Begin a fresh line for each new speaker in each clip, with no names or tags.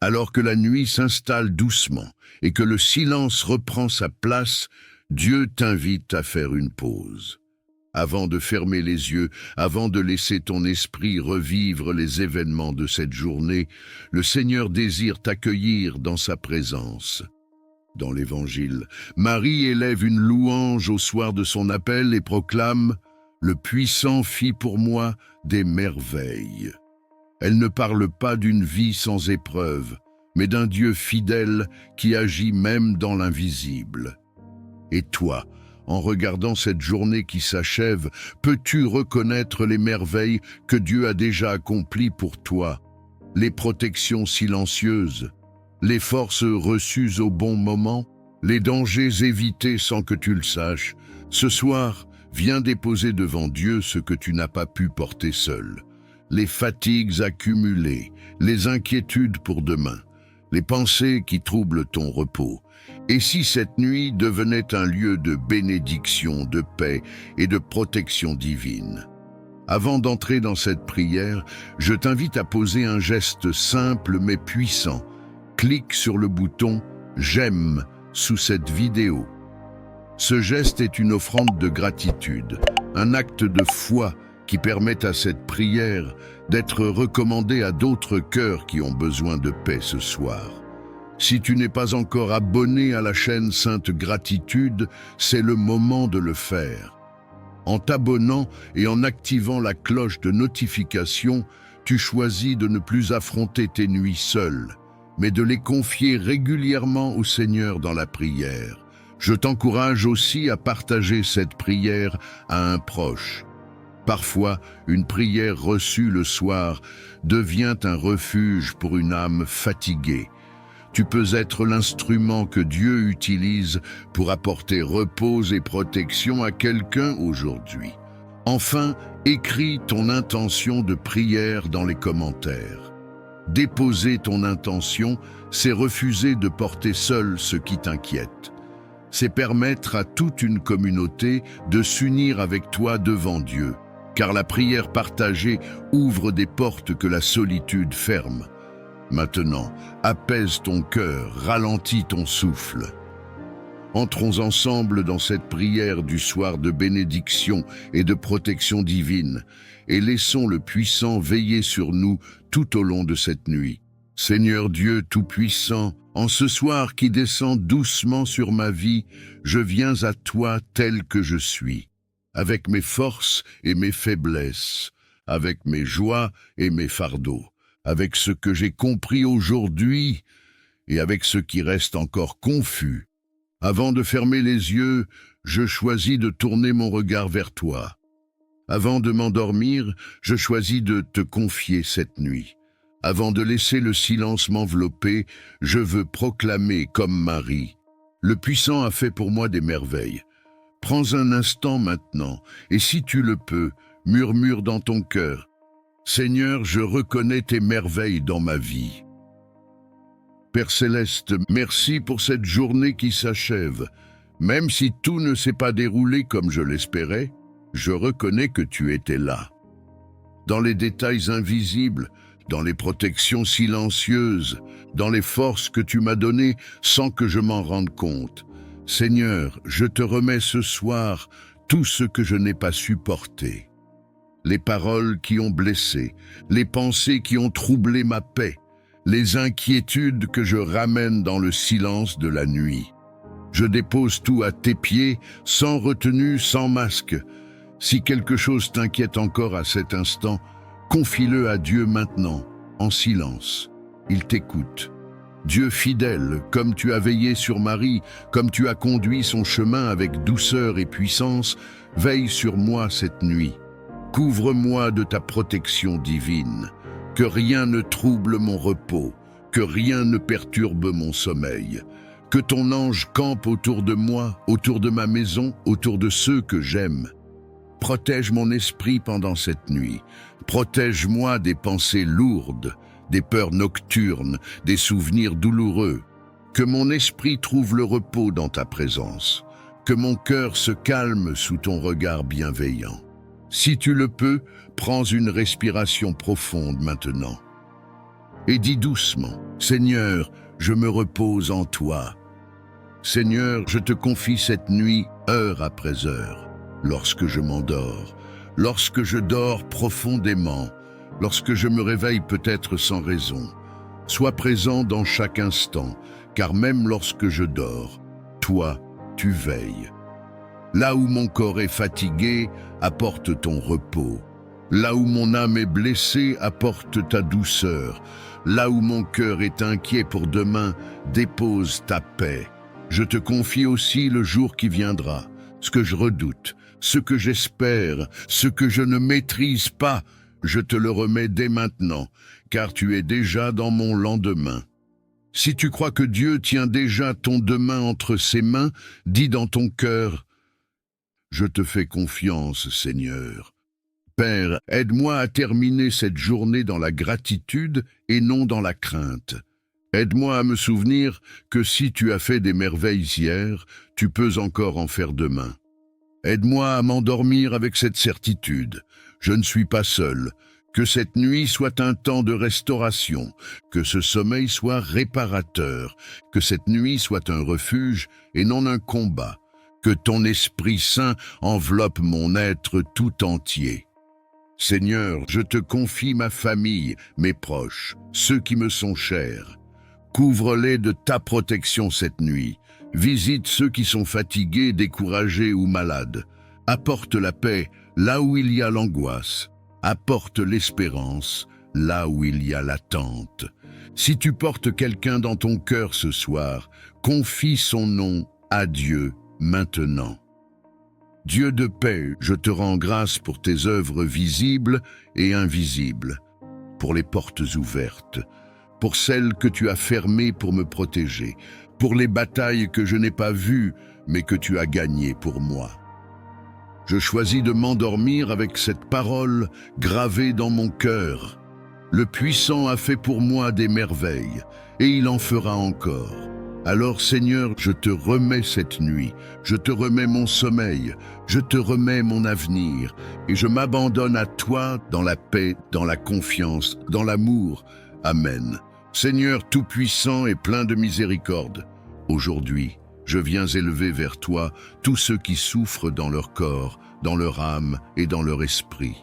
Alors que la nuit s'installe doucement et que le silence reprend sa place, Dieu t'invite à faire une pause. Avant de fermer les yeux, avant de laisser ton esprit revivre les événements de cette journée, le Seigneur désire t'accueillir dans sa présence. Dans l'Évangile, Marie élève une louange au soir de son appel et proclame « Le puissant fit pour moi des merveilles ». Elle ne parle pas d'une vie sans épreuve, mais d'un Dieu fidèle qui agit même dans l'invisible. Et toi, en regardant cette journée qui s'achève, peux-tu reconnaître les merveilles que Dieu a déjà accomplies pour toi, les protections silencieuses, les forces reçues au bon moment, les dangers évités sans que tu le saches? Ce soir, viens déposer devant Dieu ce que tu n'as pas pu porter seul. Les fatigues accumulées, les inquiétudes pour demain, les pensées qui troublent ton repos. Et si cette nuit devenait un lieu de bénédiction, de paix et de protection divine? Avant d'entrer dans cette prière, je t'invite à poser un geste simple mais puissant. Clique sur le bouton « J'aime » sous cette vidéo. Ce geste est une offrande de gratitude, un acte de foi qui permet à cette prière d'être recommandée à d'autres cœurs qui ont besoin de paix ce soir. Si tu n'es pas encore abonné à la chaîne Sainte Gratitude, c'est le moment de le faire. En t'abonnant et en activant la cloche de notification, tu choisis de ne plus affronter tes nuits seul, mais de les confier régulièrement au Seigneur dans la prière. Je t'encourage aussi à partager cette prière à un proche. Parfois, une prière reçue le soir devient un refuge pour une âme fatiguée. Tu peux être l'instrument que Dieu utilise pour apporter repos et protection à quelqu'un aujourd'hui. Enfin, écris ton intention de prière dans les commentaires. Déposer ton intention, c'est refuser de porter seul ce qui t'inquiète. C'est permettre à toute une communauté de s'unir avec toi devant Dieu, car la prière partagée ouvre des portes que la solitude ferme. Maintenant, apaise ton cœur, ralentis ton souffle. Entrons ensemble dans cette prière du soir de bénédiction et de protection divine, et laissons le puissant veiller sur nous tout au long de cette nuit. Seigneur Dieu Tout-Puissant, en ce soir qui descend doucement sur ma vie, je viens à toi tel que je suis, avec mes forces et mes faiblesses, avec mes joies et mes fardeaux, avec ce que j'ai compris aujourd'hui et avec ce qui reste encore confus. Avant de fermer les yeux, je choisis de tourner mon regard vers toi. Avant de m'endormir, je choisis de te confier cette nuit. Avant de laisser le silence m'envelopper, je veux proclamer comme Marie. Le puissant a fait pour moi des merveilles. Prends un instant maintenant, et si tu le peux, murmure dans ton cœur. Seigneur, je reconnais tes merveilles dans ma vie. Père Céleste, merci pour cette journée qui s'achève. Même si tout ne s'est pas déroulé comme je l'espérais, je reconnais que tu étais là. Dans les détails invisibles, dans les protections silencieuses, dans les forces que tu m'as données sans que je m'en rende compte. Seigneur, je te remets ce soir tout ce que je n'ai pas supporté. Les paroles qui ont blessé, les pensées qui ont troublé ma paix, les inquiétudes que je ramène dans le silence de la nuit. Je dépose tout à tes pieds, sans retenue, sans masque. Si quelque chose t'inquiète encore à cet instant, confie-le à Dieu maintenant, en silence. Il t'écoute. Dieu fidèle, comme tu as veillé sur Marie, comme tu as conduit son chemin avec douceur et puissance, veille sur moi cette nuit. Couvre-moi de ta protection divine. Que rien ne trouble mon repos, que rien ne perturbe mon sommeil. Que ton ange campe autour de moi, autour de ma maison, autour de ceux que j'aime. Protège mon esprit pendant cette nuit. Protège-moi des pensées lourdes, des peurs nocturnes, des souvenirs douloureux. Que mon esprit trouve le repos dans ta présence. Que mon cœur se calme sous ton regard bienveillant. Si tu le peux, prends une respiration profonde maintenant. et dis doucement, « Seigneur, je me repose en toi. » Seigneur, je te confie cette nuit, heure après heure, lorsque je m'endors, lorsque je dors profondément, lorsque je me réveille peut-être sans raison. Sois présent dans chaque instant, car même lorsque je dors, toi, tu veilles. Là où mon corps est fatigué, apporte ton repos. Là où mon âme est blessée, apporte ta douceur. Là où mon cœur est inquiet pour demain, dépose ta paix. Je te confie aussi le jour qui viendra, ce que je redoute, ce que j'espère, ce que je ne maîtrise pas, je te le remets dès maintenant, car tu es déjà dans mon lendemain. Si tu crois que Dieu tient déjà ton demain entre ses mains, dis dans ton cœur, « Je te fais confiance, Seigneur. » Père, aide-moi à terminer cette journée dans la gratitude et non dans la crainte. Aide-moi à me souvenir que si tu as fait des merveilles hier, tu peux encore en faire demain. Aide-moi à m'endormir avec cette certitude. Je ne suis pas seul. Que cette nuit soit un temps de restauration, que ce sommeil soit réparateur, que cette nuit soit un refuge et non un combat, que ton Esprit Saint enveloppe mon être tout entier. Seigneur, je te confie ma famille, mes proches, ceux qui me sont chers. Couvre-les de ta protection cette nuit. Visite ceux qui sont fatigués, découragés ou malades. Apporte la paix là où il y a l'angoisse. Apporte l'espérance là où il y a l'attente. Si tu portes quelqu'un dans ton cœur ce soir, confie son nom à Dieu maintenant. Dieu de paix, je te rends grâce pour tes œuvres visibles et invisibles, pour les portes ouvertes, pour celles que tu as fermées pour me protéger, pour les batailles que je n'ai pas vues, mais que tu as gagnées pour moi. Je choisis de m'endormir avec cette parole gravée dans mon cœur. Le Puissant a fait pour moi des merveilles, et il en fera encore. Alors Seigneur, je te remets cette nuit, je te remets mon sommeil, je te remets mon avenir, et je m'abandonne à toi dans la paix, dans la confiance, dans l'amour. Amen. Seigneur tout-puissant et plein de miséricorde, aujourd'hui, je viens élever vers toi tous ceux qui souffrent dans leur corps, dans leur âme et dans leur esprit.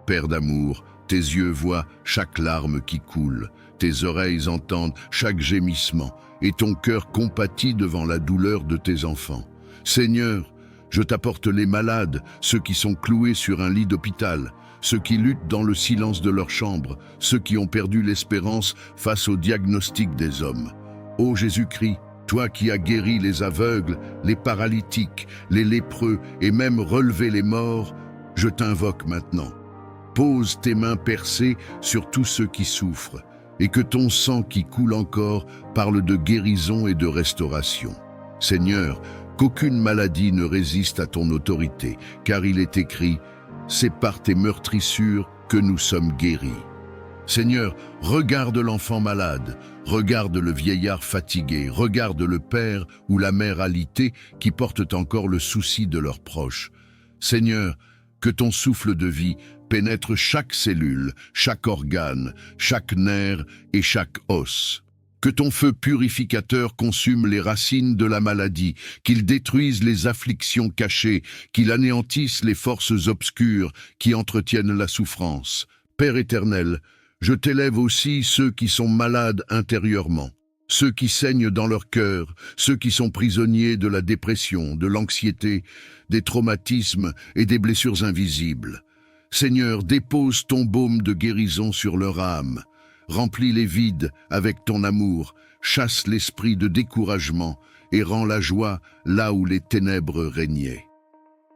Père d'amour, tes yeux voient chaque larme qui coule, tes oreilles entendent chaque gémissement, et ton cœur compatit devant la douleur de tes enfants. Seigneur, je t'apporte les malades, ceux qui sont cloués sur un lit d'hôpital, ceux qui luttent dans le silence de leur chambre, ceux qui ont perdu l'espérance face au diagnostic des hommes. Ô Jésus-Christ, toi qui as guéri les aveugles, les paralytiques, les lépreux et même relevé les morts, je t'invoque maintenant. Pose tes mains percées sur tous ceux qui souffrent, et que ton sang qui coule encore parle de guérison et de restauration. Seigneur, qu'aucune maladie ne résiste à ton autorité, car il est écrit « C'est par tes meurtrissures que nous sommes guéris ». Seigneur, regarde l'enfant malade, regarde le vieillard fatigué, regarde le père ou la mère alitée qui portent encore le souci de leurs proches. Seigneur, que ton souffle de vie pénètre chaque cellule, chaque organe, chaque nerf et chaque os. Que ton feu purificateur consume les racines de la maladie, qu'il détruise les afflictions cachées, qu'il anéantisse les forces obscures qui entretiennent la souffrance. Père éternel, je t'élève aussi ceux qui sont malades intérieurement, ceux qui saignent dans leur cœur, ceux qui sont prisonniers de la dépression, de l'anxiété, des traumatismes et des blessures invisibles. Seigneur, dépose ton baume de guérison sur leur âme, remplis les vides avec ton amour, chasse l'esprit de découragement et rends la joie là où les ténèbres régnaient.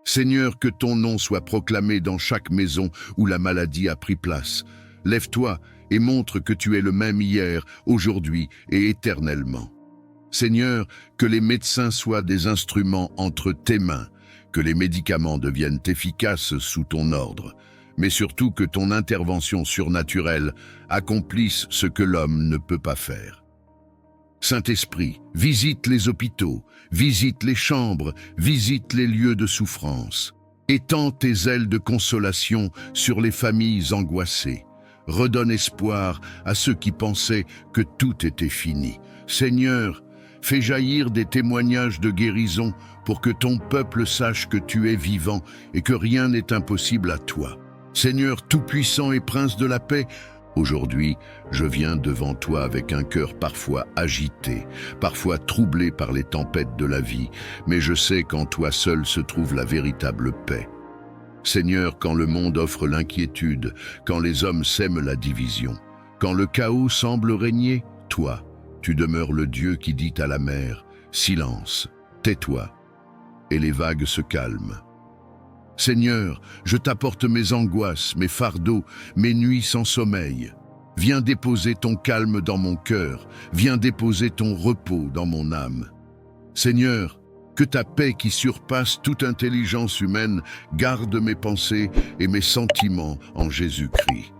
Seigneur, que ton nom soit proclamé dans chaque maison où la maladie a pris place. Lève-toi et montre que tu es le même hier, aujourd'hui et éternellement. Seigneur, que les médecins soient des instruments entre tes mains, que les médicaments deviennent efficaces sous ton ordre, mais surtout que ton intervention surnaturelle accomplisse ce que l'homme ne peut pas faire. Saint-Esprit, visite les hôpitaux, visite les chambres, visite les lieux de souffrance. Étends tes ailes de consolation sur les familles angoissées. redonne espoir à ceux qui pensaient que tout était fini. Seigneur, fais jaillir des témoignages de guérison pour que ton peuple sache que tu es vivant et que rien n'est impossible à toi. Seigneur tout-puissant et prince de la paix, aujourd'hui, je viens devant toi avec un cœur parfois agité, parfois troublé par les tempêtes de la vie, mais je sais qu'en toi seul se trouve la véritable paix. Seigneur, quand le monde offre l'inquiétude, quand les hommes sèment la division, quand le chaos semble régner, toi, tu demeures le Dieu qui dit à la mer, « Silence, tais-toi », et les vagues se calment. Seigneur, je t'apporte mes angoisses, mes fardeaux, mes nuits sans sommeil. Viens déposer ton calme dans mon cœur, viens déposer ton repos dans mon âme. Seigneur, que ta paix qui surpasse toute intelligence humaine garde mes pensées et mes sentiments en Jésus-Christ.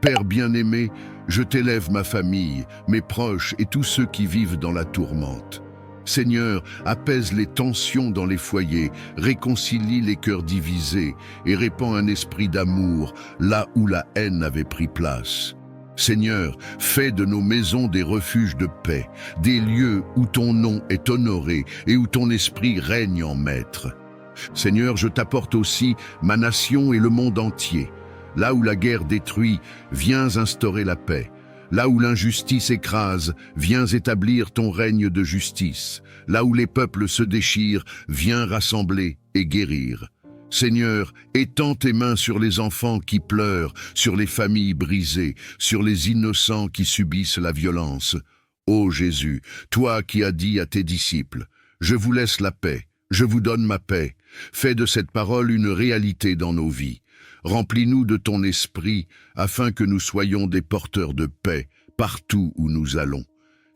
Père bien-aimé, je t'élève ma famille, mes proches et tous ceux qui vivent dans la tourmente. Seigneur, apaise les tensions dans les foyers, réconcilie les cœurs divisés et répand un esprit d'amour là où la haine avait pris place. Seigneur, fais de nos maisons des refuges de paix, des lieux où ton nom est honoré et où ton esprit règne en maître. Seigneur, je t'apporte aussi ma nation et le monde entier. Là où la guerre détruit, viens instaurer la paix. Là où l'injustice écrase, viens établir ton règne de justice. Là où les peuples se déchirent, viens rassembler et guérir. Seigneur, étends tes mains sur les enfants qui pleurent, sur les familles brisées, sur les innocents qui subissent la violence. Ô Jésus, toi qui as dit à tes disciples, « Je vous laisse la paix, je vous donne ma paix », fais de cette parole une réalité dans nos vies. Remplis-nous de ton esprit, afin que nous soyons des porteurs de paix partout où nous allons.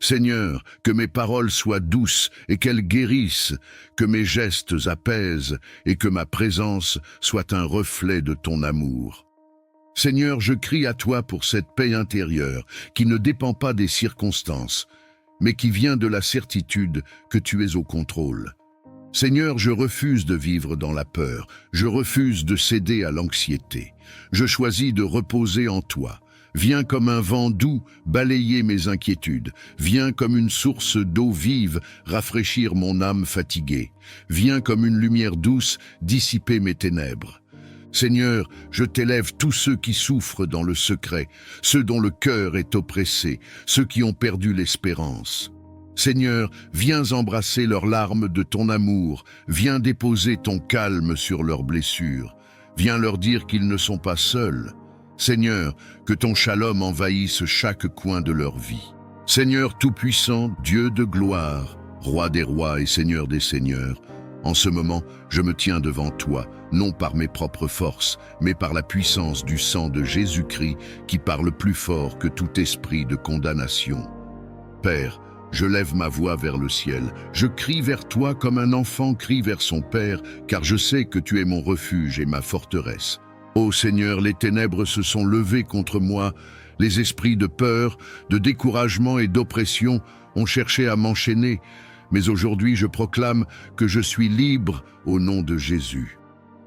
Seigneur, que mes paroles soient douces et qu'elles guérissent, que mes gestes apaisent et que ma présence soit un reflet de ton amour. Seigneur, je crie à toi pour cette paix intérieure qui ne dépend pas des circonstances, mais qui vient de la certitude que tu es au contrôle. Seigneur, je refuse de vivre dans la peur, je refuse de céder à l'anxiété. Je choisis de reposer en toi. Viens comme un vent doux balayer mes inquiétudes. Viens comme une source d'eau vive rafraîchir mon âme fatiguée. Viens comme une lumière douce dissiper mes ténèbres. Seigneur, je t'élève tous ceux qui souffrent dans le secret, ceux dont le cœur est oppressé, ceux qui ont perdu l'espérance. Seigneur, viens embrasser leurs larmes de ton amour, viens déposer ton calme sur leurs blessures, viens leur dire qu'ils ne sont pas seuls. Seigneur, que ton shalom envahisse chaque coin de leur vie. Seigneur tout-puissant, Dieu de gloire, Roi des rois et Seigneur des seigneurs, en ce moment, je me tiens devant toi, non par mes propres forces, mais par la puissance du sang de Jésus-Christ qui parle plus fort que tout esprit de condamnation. Père, je lève ma voix vers le ciel, je crie vers toi comme un enfant crie vers son père, car je sais que tu es mon refuge et ma forteresse. Ô Seigneur, les ténèbres se sont levées contre moi, les esprits de peur, de découragement et d'oppression ont cherché à m'enchaîner, mais aujourd'hui je proclame que je suis libre au nom de Jésus.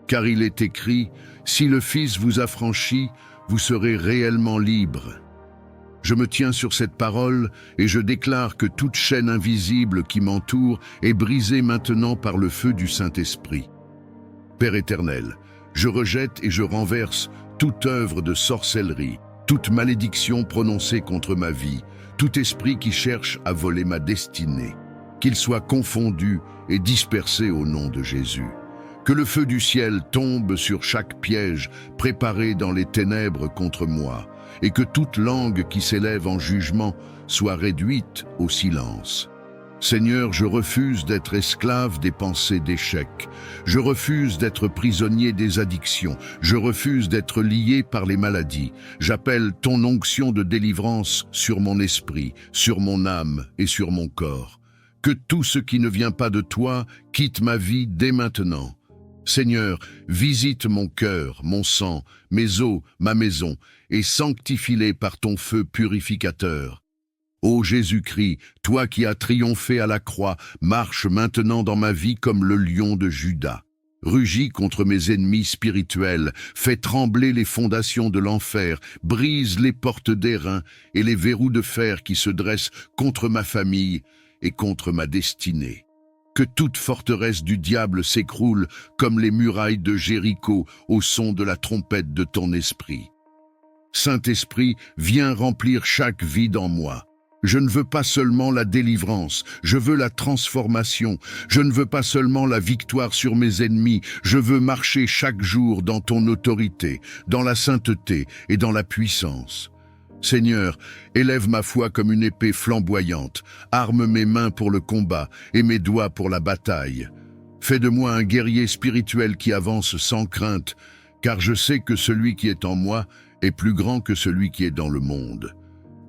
Car il est écrit, « Si le Fils vous affranchit, vous serez réellement libre ». Je me tiens sur cette parole et je déclare que toute chaîne invisible qui m'entoure est brisée maintenant par le feu du Saint-Esprit. Père éternel, je rejette et je renverse toute œuvre de sorcellerie, toute malédiction prononcée contre ma vie, tout esprit qui cherche à voler ma destinée, qu'il soit confondu et dispersé au nom de Jésus. Que le feu du ciel tombe sur chaque piège préparé dans les ténèbres contre moi, et que toute langue qui s'élève en jugement soit réduite au silence. Seigneur, je refuse d'être esclave des pensées d'échec. Je refuse d'être prisonnier des addictions. Je refuse d'être lié par les maladies. J'appelle ton onction de délivrance sur mon esprit, sur mon âme et sur mon corps. Que tout ce qui ne vient pas de toi quitte ma vie dès maintenant. Seigneur, visite mon cœur, mon sang, mes os, ma maison, et sanctifie-les par ton feu purificateur. Ô Jésus-Christ, toi qui as triomphé à la croix, marche maintenant dans ma vie comme le lion de Juda. Rugis contre mes ennemis spirituels, fais trembler les fondations de l'enfer, brise les portes d'airain et les verrous de fer qui se dressent contre ma famille et contre ma destinée. Que toute forteresse du diable s'écroule comme les murailles de Jéricho au son de la trompette de ton esprit. Saint-Esprit, viens remplir chaque vide en moi. Je ne veux pas seulement la délivrance, je veux la transformation. Je ne veux pas seulement la victoire sur mes ennemis, je veux marcher chaque jour dans ton autorité, dans la sainteté et dans la puissance. Seigneur, élève ma foi comme une épée flamboyante, arme mes mains pour le combat et mes doigts pour la bataille. Fais de moi un guerrier spirituel qui avance sans crainte, car je sais que celui qui est en moi est plus grand que celui qui est dans le monde.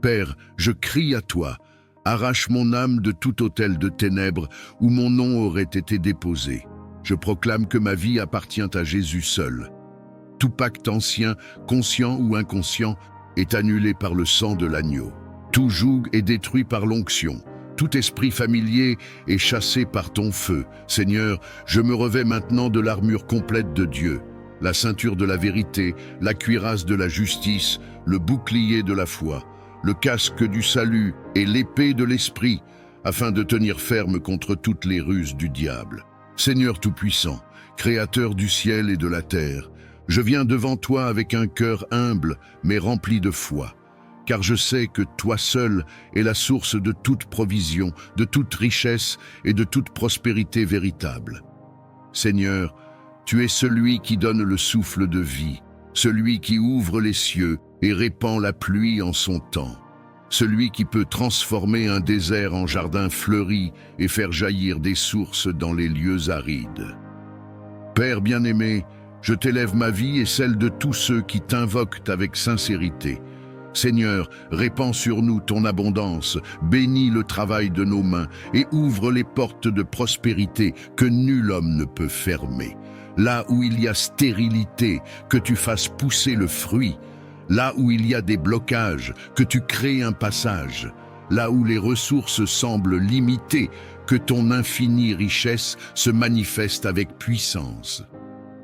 Père, je crie à toi, arrache mon âme de tout autel de ténèbres où mon nom aurait été déposé. Je proclame que ma vie appartient à Jésus seul. Tout pacte ancien, conscient ou inconscient, est annulé par le sang de l'agneau. Tout joug est détruit par l'onction. Tout esprit familier est chassé par ton feu. Seigneur, je me revêts maintenant de l'armure complète de Dieu, la ceinture de la vérité, la cuirasse de la justice, le bouclier de la foi, le casque du salut et l'épée de l'esprit, afin de tenir ferme contre toutes les ruses du diable. Seigneur Tout-Puissant, Créateur du ciel et de la terre, je viens devant toi avec un cœur humble, mais rempli de foi, car je sais que toi seul es la source de toute provision, de toute richesse et de toute prospérité véritable. Seigneur, tu es celui qui donne le souffle de vie, celui qui ouvre les cieux et répand la pluie en son temps, celui qui peut transformer un désert en jardin fleuri et faire jaillir des sources dans les lieux arides. Père bien-aimé, je t'élève ma vie et celle de tous ceux qui t'invoquent avec sincérité. Seigneur, répands sur nous ton abondance, bénis le travail de nos mains et ouvre les portes de prospérité que nul homme ne peut fermer. Là où il y a stérilité, que tu fasses pousser le fruit. Là où il y a des blocages, que tu crées un passage. Là où les ressources semblent limitées, que ton infinie richesse se manifeste avec puissance.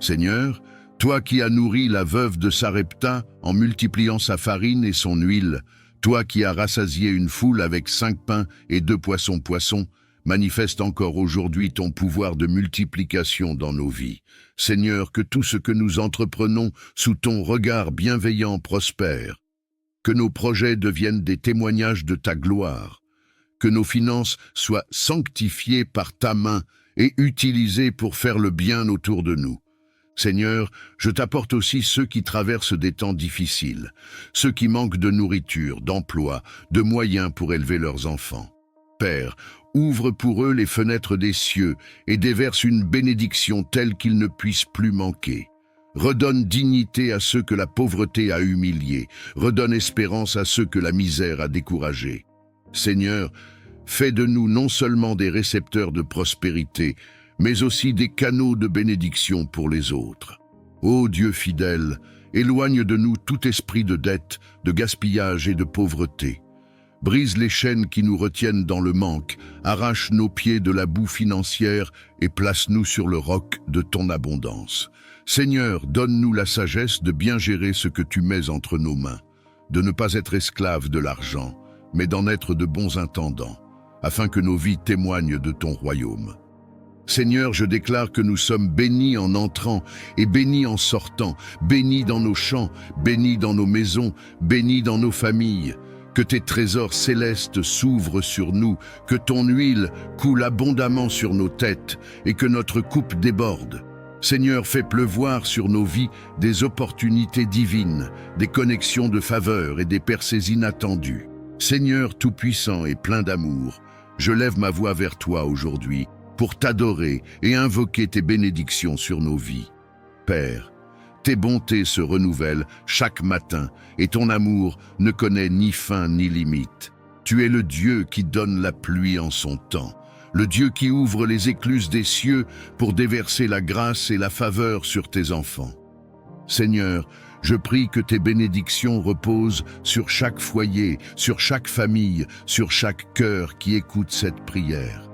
Seigneur, toi qui as nourri la veuve de Sarepta en multipliant sa farine et son huile, toi qui as rassasié une foule avec 5 pains et 2 poissons, manifeste encore aujourd'hui ton pouvoir de multiplication dans nos vies. Seigneur, que tout ce que nous entreprenons sous ton regard bienveillant prospère, que nos projets deviennent des témoignages de ta gloire, que nos finances soient sanctifiées par ta main et utilisées pour faire le bien autour de nous. Seigneur, je t'apporte aussi ceux qui traversent des temps difficiles, ceux qui manquent de nourriture, d'emploi, de moyens pour élever leurs enfants. Père, ouvre pour eux les fenêtres des cieux et déverse une bénédiction telle qu'ils ne puissent plus manquer. Redonne dignité à ceux que la pauvreté a humiliés, redonne espérance à ceux que la misère a découragés. Seigneur, fais de nous non seulement des récepteurs de prospérité, mais aussi des canaux de bénédiction pour les autres. Ô Dieu fidèle, éloigne de nous tout esprit de dette, de gaspillage et de pauvreté. Brise les chaînes qui nous retiennent dans le manque, arrache nos pieds de la boue financière et place-nous sur le roc de ton abondance. Seigneur, donne-nous la sagesse de bien gérer ce que tu mets entre nos mains, de ne pas être esclaves de l'argent, mais d'en être de bons intendants, afin que nos vies témoignent de ton royaume. Seigneur, je déclare que nous sommes bénis en entrant et bénis en sortant, bénis dans nos champs, bénis dans nos maisons, bénis dans nos familles. Que tes trésors célestes s'ouvrent sur nous, que ton huile coule abondamment sur nos têtes et que notre coupe déborde. Seigneur, fais pleuvoir sur nos vies des opportunités divines, des connexions de faveur et des percées inattendues. Seigneur tout-puissant et plein d'amour, je lève ma voix vers toi aujourd'hui pour t'adorer et invoquer tes bénédictions sur nos vies. Père, tes bontés se renouvellent chaque matin et ton amour ne connaît ni fin ni limite. Tu es le Dieu qui donne la pluie en son temps, le Dieu qui ouvre les écluses des cieux pour déverser la grâce et la faveur sur tes enfants. Seigneur, je prie que tes bénédictions reposent sur chaque foyer, sur chaque famille, sur chaque cœur qui écoute cette prière.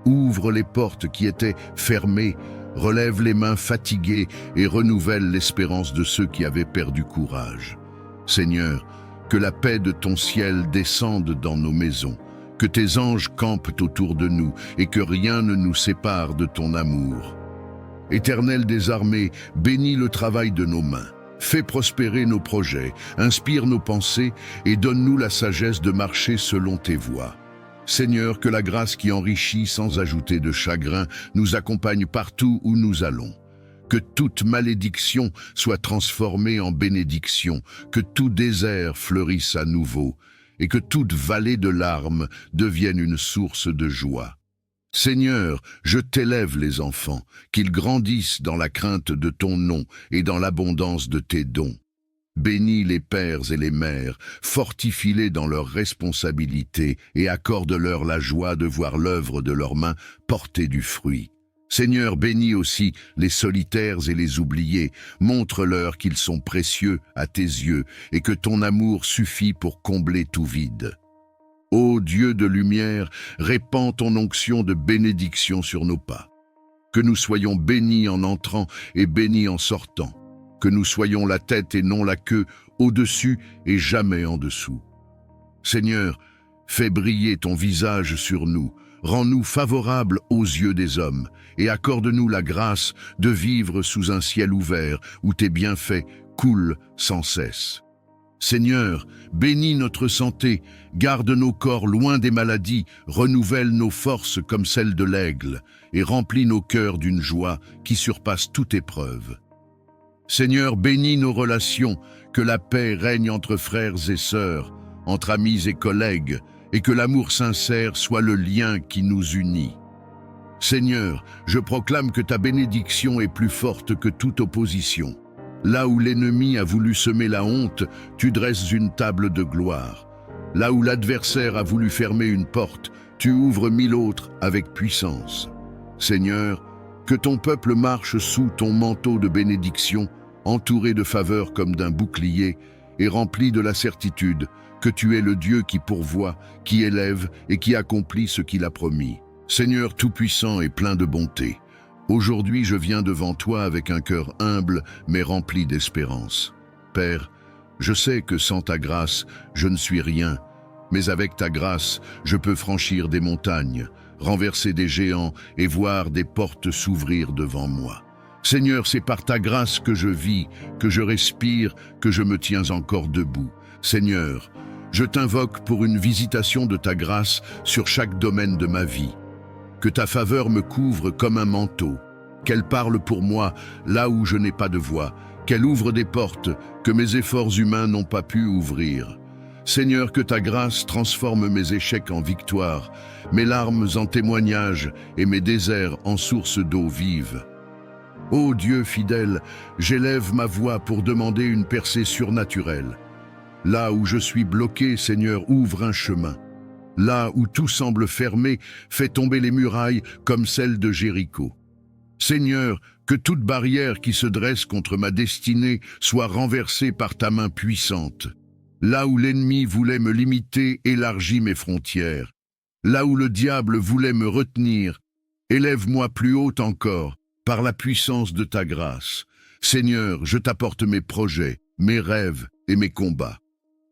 Ouvre les portes qui étaient fermées, relève les mains fatiguées et renouvelle l'espérance de ceux qui avaient perdu courage. Seigneur, que la paix de ton ciel descende dans nos maisons, que tes anges campent autour de nous et que rien ne nous sépare de ton amour. Éternel des armées, bénis le travail de nos mains. Fais prospérer nos projets, inspire nos pensées et donne-nous la sagesse de marcher selon tes voies. Seigneur, que la grâce qui enrichit sans ajouter de chagrin nous accompagne partout où nous allons. Que toute malédiction soit transformée en bénédiction, que tout désert fleurisse à nouveau, et que toute vallée de larmes devienne une source de joie. Seigneur, je t'élève les enfants, qu'ils grandissent dans la crainte de ton nom et dans l'abondance de tes dons. Bénis les pères et les mères, fortifie-les dans leurs responsabilités et accorde-leur la joie de voir l'œuvre de leurs mains porter du fruit. Seigneur, bénis aussi les solitaires et les oubliés, montre-leur qu'ils sont précieux à tes yeux et que ton amour suffit pour combler tout vide. Ô Dieu de lumière, répands ton onction de bénédiction sur nos pas. Que nous soyons bénis en entrant et bénis en sortant. Que nous soyons la tête et non la queue, au-dessus et jamais en dessous. Seigneur, fais briller ton visage sur nous, rends-nous favorables aux yeux des hommes, et accorde-nous la grâce de vivre sous un ciel ouvert où tes bienfaits coulent sans cesse. Seigneur, bénis notre santé, garde nos corps loin des maladies, renouvelle nos forces comme celles de l'aigle, et remplis nos cœurs d'une joie qui surpasse toute épreuve. Seigneur, bénis nos relations, que la paix règne entre frères et sœurs, entre amis et collègues, et que l'amour sincère soit le lien qui nous unit. Seigneur, je proclame que ta bénédiction est plus forte que toute opposition. Là où l'ennemi a voulu semer la honte, tu dresses une table de gloire. Là où l'adversaire a voulu fermer une porte, tu ouvres 1000 autres avec puissance. Seigneur, que ton peuple marche sous ton manteau de bénédiction, entouré de faveurs comme d'un bouclier, et rempli de la certitude que tu es le Dieu qui pourvoit, qui élève et qui accomplit ce qu'il a promis. Seigneur tout-puissant et plein de bonté, aujourd'hui je viens devant toi avec un cœur humble mais rempli d'espérance. Père, je sais que sans ta grâce, je ne suis rien, mais avec ta grâce, je peux franchir des montagnes, renverser des géants et voir des portes s'ouvrir devant moi. Seigneur, c'est par ta grâce que je vis, que je respire, que je me tiens encore debout. Seigneur, je t'invoque pour une visitation de ta grâce sur chaque domaine de ma vie. Que ta faveur me couvre comme un manteau, qu'elle parle pour moi là où je n'ai pas de voix, qu'elle ouvre des portes que mes efforts humains n'ont pas pu ouvrir. Seigneur, que ta grâce transforme mes échecs en victoires, mes larmes en témoignages et mes déserts en sources d'eau vive. Ô Dieu fidèle, j'élève ma voix pour demander une percée surnaturelle. Là où je suis bloqué, Seigneur, ouvre un chemin. Là où tout semble fermé, fais tomber les murailles comme celles de Jéricho. Seigneur, que toute barrière qui se dresse contre ma destinée soit renversée par ta main puissante. Là où l'ennemi voulait me limiter, élargis mes frontières. Là où le diable voulait me retenir, élève-moi plus haut encore, par la puissance de ta grâce. Seigneur, je t'apporte mes projets, mes rêves et mes combats.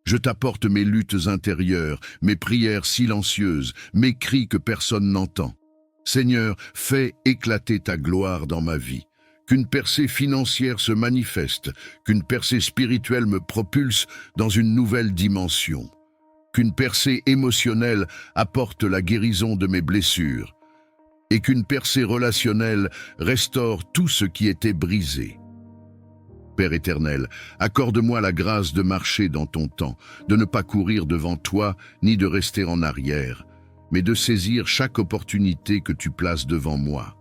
Je t'apporte mes luttes intérieures, mes prières silencieuses, mes cris que personne n'entend. Seigneur, fais éclater ta gloire dans ma vie. Qu'une percée financière se manifeste, qu'une percée spirituelle me propulse dans une nouvelle dimension. Qu'une percée émotionnelle apporte la guérison de mes blessures. Et qu'une percée relationnelle restaure tout ce qui était brisé. Père éternel, accorde-moi la grâce de marcher dans ton temps, de ne pas courir devant toi, ni de rester en arrière, mais de saisir chaque opportunité que tu places devant moi.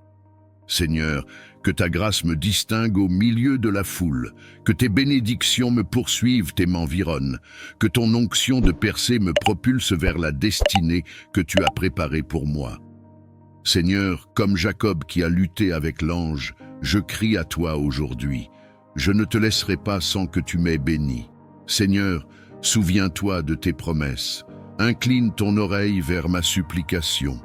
Seigneur, que ta grâce me distingue au milieu de la foule, que tes bénédictions me poursuivent et m'environnent, que ton onction de percée me propulse vers la destinée que tu as préparée pour moi. Seigneur, comme Jacob qui a lutté avec l'ange, je crie à toi aujourd'hui. Je ne te laisserai pas sans que tu m'aies béni. Seigneur, souviens-toi de tes promesses. Incline ton oreille vers ma supplication.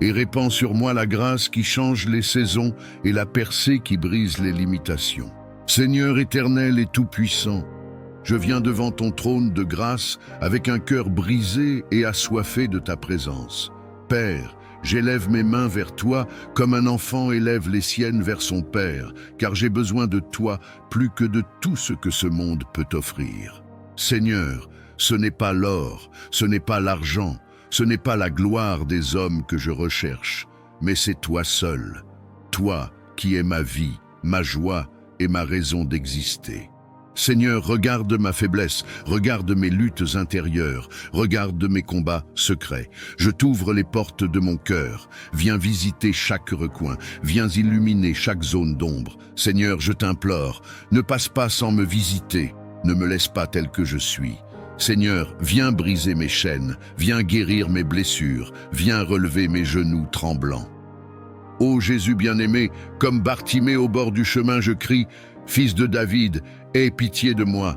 et répands sur moi la grâce qui change les saisons et la percée qui brise les limitations. Seigneur éternel et tout-puissant, je viens devant ton trône de grâce avec un cœur brisé et assoiffé de ta présence. Père, j'élève mes mains vers toi comme un enfant élève les siennes vers son père, car j'ai besoin de toi plus que de tout ce que ce monde peut offrir. Seigneur, ce n'est pas l'or, ce n'est pas l'argent, ce n'est pas la gloire des hommes que je recherche, mais c'est toi seul, toi qui es ma vie, ma joie et ma raison d'exister. Seigneur, regarde ma faiblesse, regarde mes luttes intérieures, regarde mes combats secrets. Je t'ouvre les portes de mon cœur. Viens visiter chaque recoin, viens illuminer chaque zone d'ombre. Seigneur, je t'implore, ne passe pas sans me visiter, ne me laisse pas tel que je suis. Seigneur, viens briser mes chaînes, viens guérir mes blessures, viens relever mes genoux tremblants. Ô Jésus bien-aimé, comme Bartimée au bord du chemin, je crie, Fils de David, aie pitié de moi.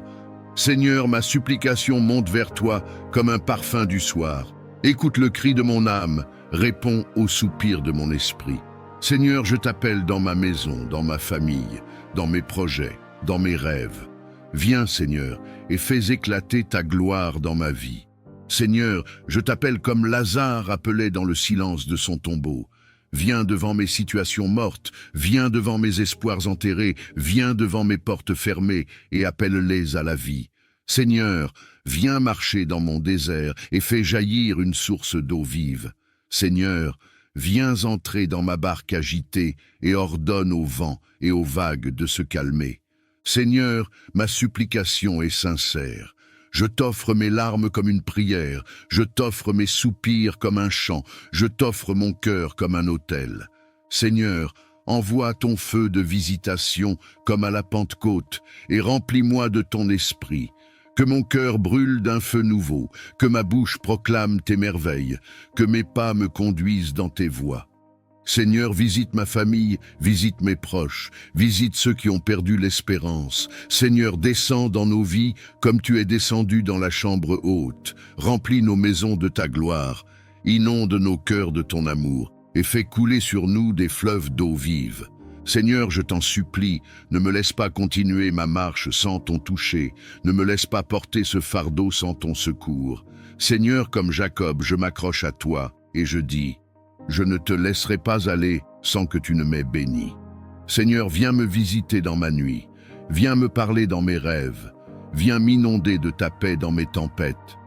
Seigneur, ma supplication monte vers toi comme un parfum du soir. Écoute le cri de mon âme, réponds au soupir de mon esprit. Seigneur, je t'appelle dans ma maison, dans ma famille, dans mes projets, dans mes rêves. Viens, Seigneur, et fais éclater ta gloire dans ma vie. Seigneur, je t'appelle comme Lazare appelait dans le silence de son tombeau. Viens devant mes situations mortes, viens devant mes espoirs enterrés, viens devant mes portes fermées et appelle-les à la vie. Seigneur, viens marcher dans mon désert et fais jaillir une source d'eau vive. Seigneur, viens entrer dans ma barque agitée et ordonne au vent et aux vagues de se calmer. Seigneur, ma supplication est sincère. Je t'offre mes larmes comme une prière, je t'offre mes soupirs comme un chant, je t'offre mon cœur comme un autel. Seigneur, envoie ton feu de visitation comme à la Pentecôte et remplis-moi de ton esprit. Que mon cœur brûle d'un feu nouveau, que ma bouche proclame tes merveilles, que mes pas me conduisent dans tes voies. Seigneur, visite ma famille, visite mes proches, visite ceux qui ont perdu l'espérance. Seigneur, descends dans nos vies comme tu es descendu dans la chambre haute. Remplis nos maisons de ta gloire, inonde nos cœurs de ton amour et fais couler sur nous des fleuves d'eau vive. Seigneur, je t'en supplie, ne me laisse pas continuer ma marche sans ton toucher, ne me laisse pas porter ce fardeau sans ton secours. Seigneur, comme Jacob, je m'accroche à toi et je dis: je ne te laisserai pas aller sans que tu ne m'aies béni. Seigneur, viens me visiter dans ma nuit, viens me parler dans mes rêves, viens m'inonder de ta paix dans mes tempêtes.